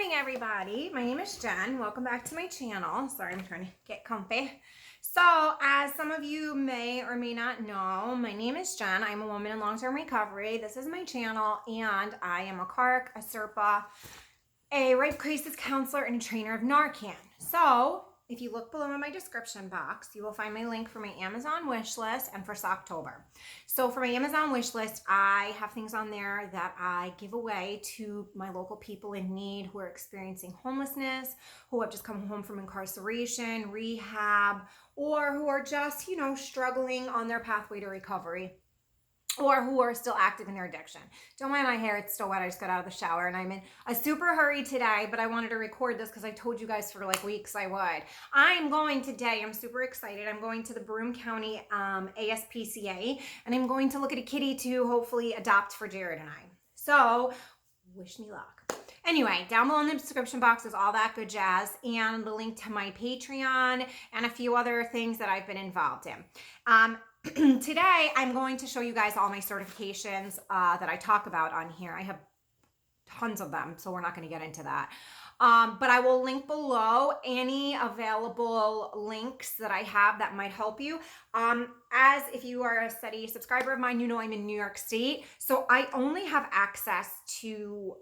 morning, everybody. My name is Jen. Welcome back to my channel. Sorry, I'm trying to get comfy. So, as some of you may or may not know, my name is Jen. I'm a woman in long-term recovery. This is my channel, and I am a CARC, a CRPA, a rape crisis counselor, and a trainer of Narcan. So, if you look below in my description box, you will find my link for my Amazon wish list and for Socktober. So for my Amazon wish list, I have things on there that I give away to my local people in need who are experiencing homelessness, who have just come home from incarceration, rehab, or who are just, struggling on their pathway to recovery, or who are still active in their addiction. Don't mind my hair, it's still wet. I just got out of the shower and I'm in a super hurry today, but I wanted to record this because I told you guys for like weeks I would. I'm going today, I'm super excited. I'm going to the Broome County ASPCA, and I'm going to look at a kitty to hopefully adopt for Jared and I. So, wish me luck. Anyway, down below in the description box is all that good jazz and the link to my Patreon and a few other things that I've been involved in. Today, I'm going to show you guys all my certifications that I talk about on here. I have tons of them, so we're not going to get into that. But I will link below any available links that I have that might help you. As if you are a steady subscriber of mine, you know I'm in New York State, so I only have access to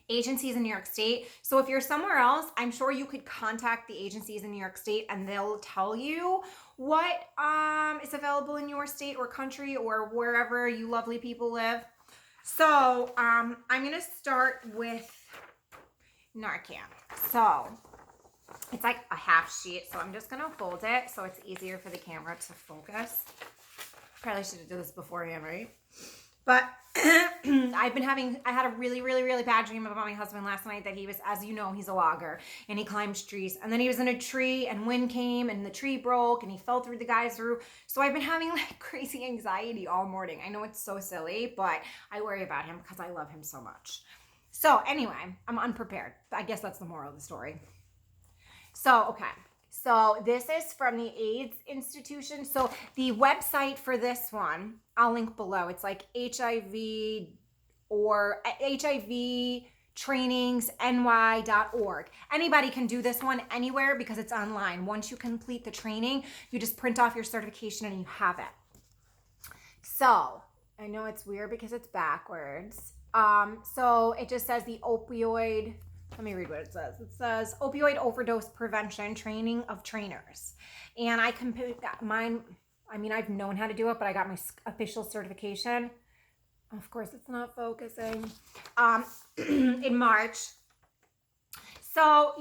agencies in New York State. So if you're somewhere else, I'm sure you could contact the agencies in New York State and they'll tell you what is available in your state or country or wherever you lovely people live. So I'm going to start with Narcan. So it's like a half sheet, so I'm just going to fold it so it's easier for the camera to focus. Probably should have done this beforehand, right? But I had a really, really, really bad dream about my husband last night that he was, as you know, he's a logger and he climbs trees, and then he was in a tree and wind came and the tree broke and he fell through the guy's roof. So I've been having like crazy anxiety all morning. I know it's so silly, but I worry about him because I love him so much. So anyway, I'm unprepared. I guess that's the moral of the story. So, okay. So this is from the AIDS Institution. So the website for this one, I'll link below. It's like HIV or HIV Trainings ny.org. Anybody can do this one anywhere because it's online. Once you complete the training, you just print off your certification and you have it. So I know it's weird because it's backwards. So it just says the opioid. Let me read what it says. It says opioid overdose prevention training of trainers. And I completed mine. I mean, I've known how to do it, but I got my official certification. Of course, it's not focusing. In March. So,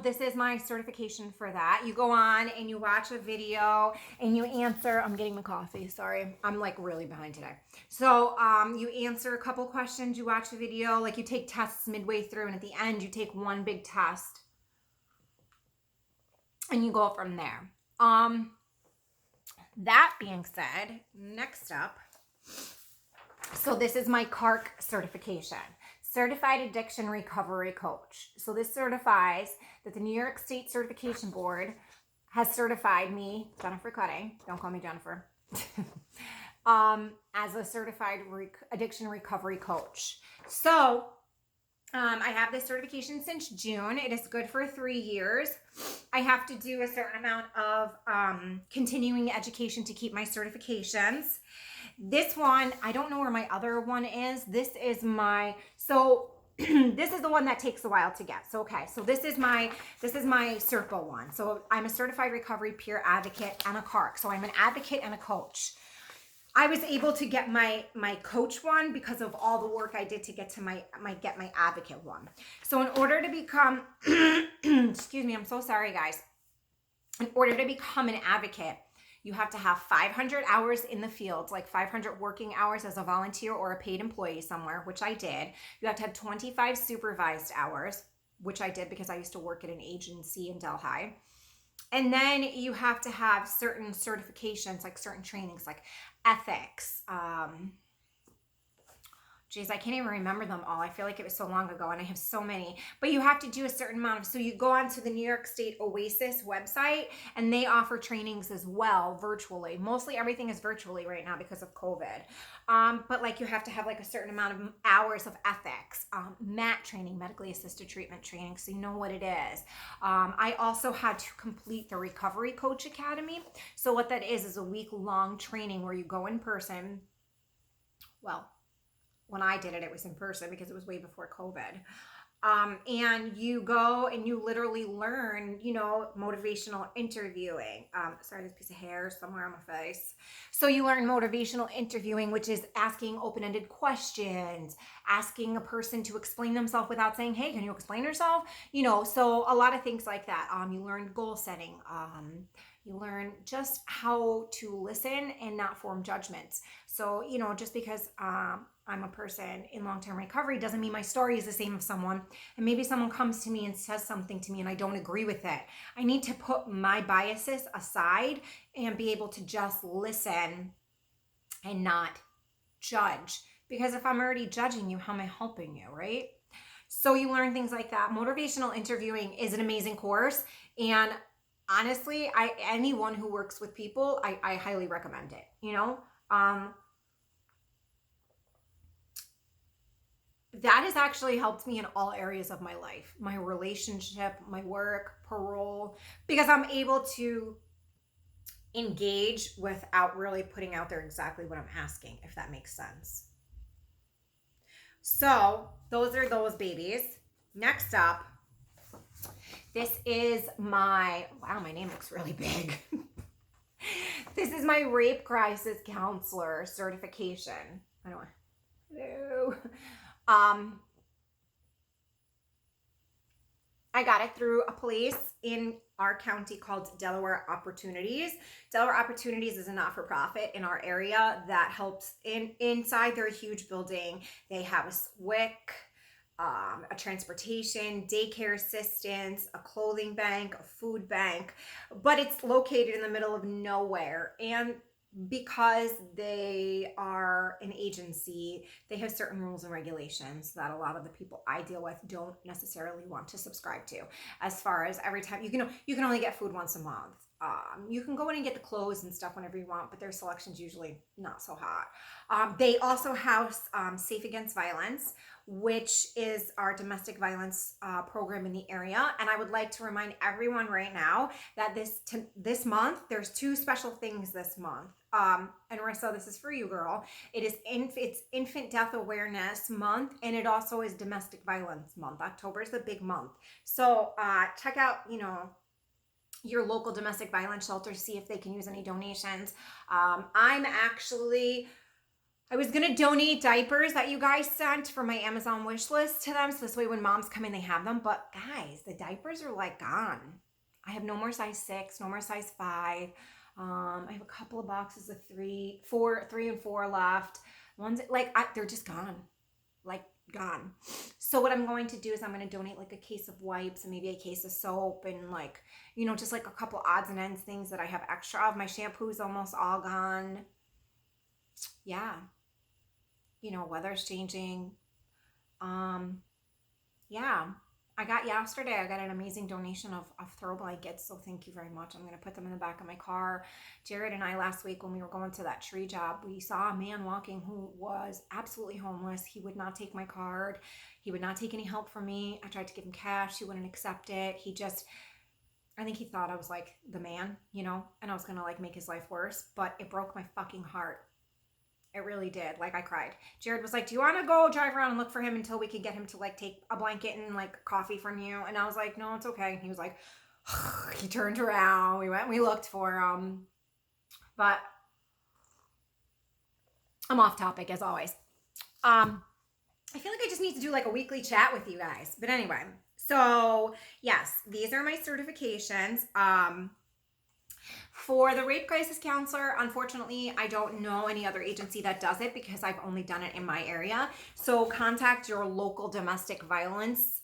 this is my certification for that. You go on and you watch a video and you answer. I'm getting my coffee. Sorry. I'm like really behind today. So, you answer a couple questions. You watch a video. Like you take tests midway through, and at the end you take one big test. And you go from there. That being said, next up. So this is my CARC certification. Certified Addiction Recovery Coach. So this certifies that the New York State Certification Board has certified me, Jennifer Cutting, don't call me Jennifer, as a certified addiction recovery coach. So I have this certification since June. It is good for 3 years. I have to do a certain amount of continuing education to keep my certifications. This one, I don't know where my other one is. This is this is the one that takes a while to get. So, okay. So this is my CRPA one. So I'm a certified recovery peer advocate and a CARC. So I'm an advocate and a coach. I was able to get my coach one because of all the work I did to get to my advocate one. So in order to become, excuse me, I'm so sorry guys. In order to become an advocate, you have to have 500 hours in the field, like 500 working hours as a volunteer or a paid employee somewhere, which I did. You have to have 25 supervised hours, which I did because I used to work at an agency in Delhi. And then you have to have certain certifications, like certain trainings, like ethics, Geez, I can't even remember them all. I feel like it was so long ago and I have so many. But you have to do a certain amount of, so you go onto the New York State Oasis website and they offer trainings as well virtually. Mostly everything is virtually right now because of COVID. But like you have to have like a certain amount of hours of ethics, MAT training, medically assisted treatment training, so you know what it is. I also had to complete the Recovery Coach Academy. So what that is a week-long training where you go in person. Well, when I did it, it was in person because it was way before COVID. And you go and you literally learn, motivational interviewing. Sorry, there's a piece of hair somewhere on my face. So you learn motivational interviewing, which is asking open-ended questions, asking a person to explain themselves without saying, hey, can you explain yourself? So a lot of things like that. You learn goal setting. You learn just how to listen and not form judgments. So, just because I'm a person in long-term recovery doesn't mean my story is the same as someone. And maybe someone comes to me and says something to me and I don't agree with it. I need to put my biases aside and be able to just listen and not judge. Because if I'm already judging you, how am I helping you, right? So you learn things like that. Motivational interviewing is an amazing course. And honestly, anyone who works with people, I highly recommend it, that has actually helped me in all areas of my life, my relationship, my work, parole, because I'm able to engage without really putting out there exactly what I'm asking, if that makes sense. So those are those babies. Next up, this is my name looks really big. This is my rape crisis counselor certification. Hello. I got it through a place in our county called Delaware Opportunities. Delaware Opportunities is a not-for-profit in our area that helps inside their huge building. They have a SWIC, a transportation, daycare assistance, a clothing bank, a food bank, but it's located in the middle of nowhere. And because they are an agency, they have certain rules and regulations that a lot of the people I deal with don't necessarily want to subscribe to. As far as every time, you can only get food once a month. You can go in and get the clothes and stuff whenever you want, but their selection's usually not so hot. They also house Safe Against Violence, which is our domestic violence program in the area. And I would like to remind everyone right now that this month, there's two special things this month. And Marissa, this is for you, girl. It's Infant Death Awareness Month, and it also is Domestic Violence Month. October is the big month. So check out, your local domestic violence shelter, see if they can use any donations. I was going to donate diapers that you guys sent for my Amazon wish list to them. So this way when moms come in, they have them. But guys, the diapers are like gone. I have no more size 6, no more size 5. I have a couple of boxes of 3 and 4 left. Ones they're just gone. Gone. So what I'm going to do is I'm going to donate like a case of wipes and maybe a case of soap and just like a couple odds and ends things that I have extra of. My shampoo's almost all gone. Yeah. Weather's changing. Yeah. I got an amazing donation of throw blankets. So thank you very much. I'm going to put them in the back of my car. Jared and I last week when we were going to that tree job, we saw a man walking who was absolutely homeless. He would not take my card. He would not take any help from me. I tried to give him cash. He wouldn't accept it. I think he thought I was like the man, and I was going to make his life worse, but it broke my fucking heart. It really did. I cried. Jared was like, do you want to go drive around and look for him until we could get him to take a blanket and coffee from you? And I was like, no, it's okay. He was like, he turned around. We went and we looked for him. But I'm off topic as always. I feel like I just need to do a weekly chat with you guys. But anyway, so yes, these are my certifications. For the rape crisis counselor, unfortunately, I don't know any other agency that does it because I've only done it in my area. So contact your local domestic violence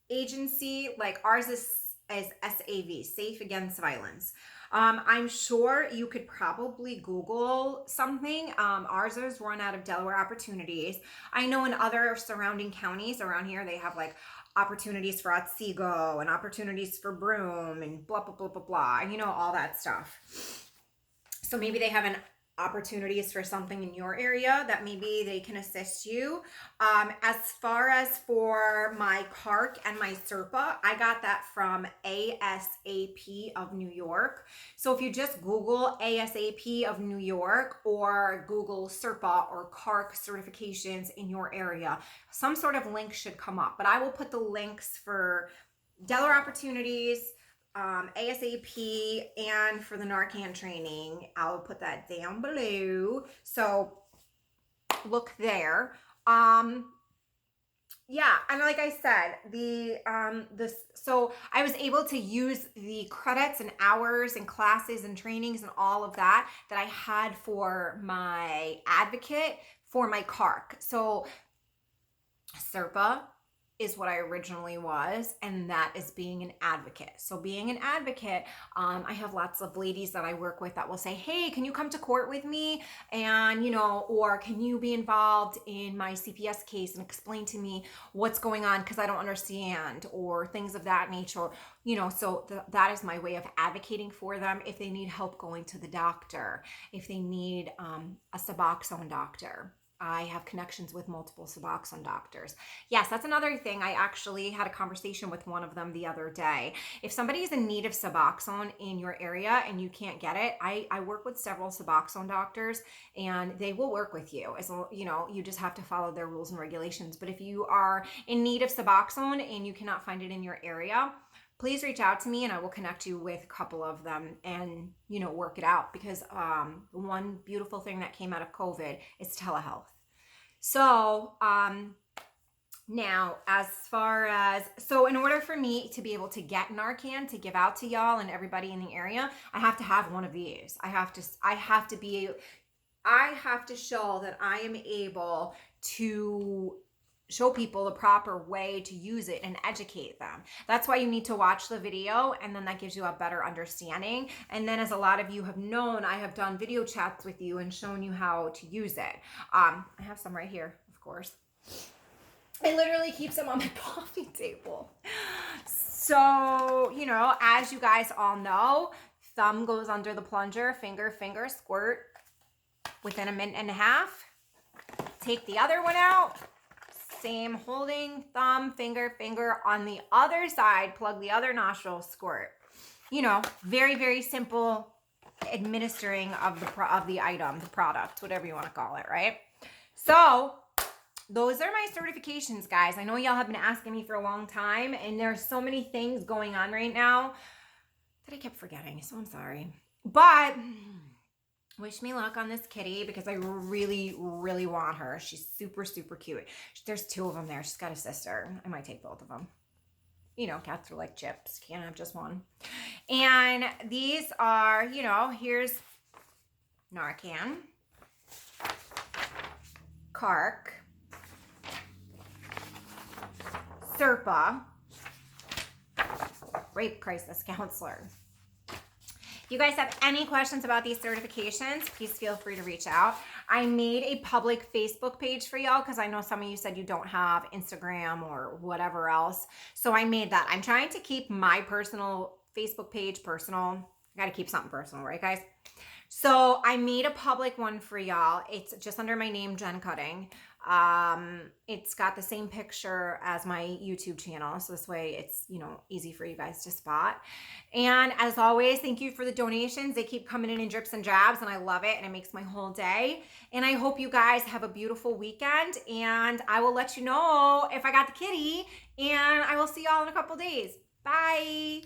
agency. Ours is SAV, Safe Against Violence. I'm sure you could probably Google something. Ours is run out of Delaware Opportunities. I know in other surrounding counties around here, they have like opportunities for Otsego and opportunities for Broome and blah, blah, blah, blah, blah, and you know, all that stuff. So maybe they have an opportunities for something in your area that maybe they can assist you. As far as for my CARC and my CRPA, I got that from ASAP of New York. So if you just Google ASAP of New York or Google CRPA or CARC certifications in your area, some sort of link should come up. But I will put the links for Delaware Opportunities, ASAP, and for the Narcan training. I'll put that down below. So look there. Yeah, and like I said, so I was able to use the credits and hours and classes and trainings and all of that I had for my advocate for my CARC. So CRPA is what I originally was, and that is being an advocate. So being an advocate, I have lots of ladies that I work with that will say, hey, can you come to court with me? And, you know, or can you be involved in my CPS case and explain to me what's going on because I don't understand, or things of that nature. You know, so that is my way of advocating for them if they need help going to the doctor, if they need a Suboxone doctor. I have connections with multiple Suboxone doctors. Yes, that's another thing. I actually had a conversation with one of them the other day. If somebody is in need of Suboxone in your area and you can't get it, I work with several Suboxone doctors and they will work with you. As you know, you just have to follow their rules and regulations. But if you are in need of Suboxone and you cannot find it in your area, please reach out to me and I will connect you with a couple of them and, you know, work it out, because one beautiful thing that came out of COVID is telehealth. So now as far as, so in order for me to be able to get Narcan to give out to y'all and everybody in the area, I have to have one of these. I have to show that I am able to show people the proper way to use it and educate them. That's why you need to watch the video, and then that gives you a better understanding. And then, as a lot of you have known, I have done video chats with you and shown you how to use it. I have some right here, of course. I literally keep some on my coffee table. So, you know, as you guys all know, thumb goes under the plunger, finger, squirt within a minute and a half. Take the other one out. Same, holding thumb, finger on the other side, plug the other nostril, squirt. You know, very, very simple administering of the item, the product, whatever you want to call it, right? So those are my certifications, guys. I know y'all have been asking me for a long time, and there's so many things going on right now that I kept forgetting, so I'm sorry. But wish me luck on this kitty, because I really, really want her. She's super, super cute. There's two of them there. She's got a sister. I might take both of them. You know, cats are like chips. Can't have just one. And these are, you know, here's Narcan, CARC, CRPA, rape crisis counselor. If you guys have any questions about these certifications, please feel free to reach out. I made a public Facebook page for y'all because I know some of you said you don't have Instagram or whatever else. So I made that. I'm trying to keep my personal Facebook page personal. I got to keep something personal, right, guys? So I made a public one for y'all. It's just under my name, Jen Cutting. It's got the same picture as my YouTube channel, so this way it's, you know, easy for you guys to spot. And as always, thank you for the donations. They keep coming in drips and drabs, and I love it, and it makes my whole day. And I hope you guys have a beautiful weekend, and I will let you know if I got the kitty, and I will see y'all in a couple days. Bye.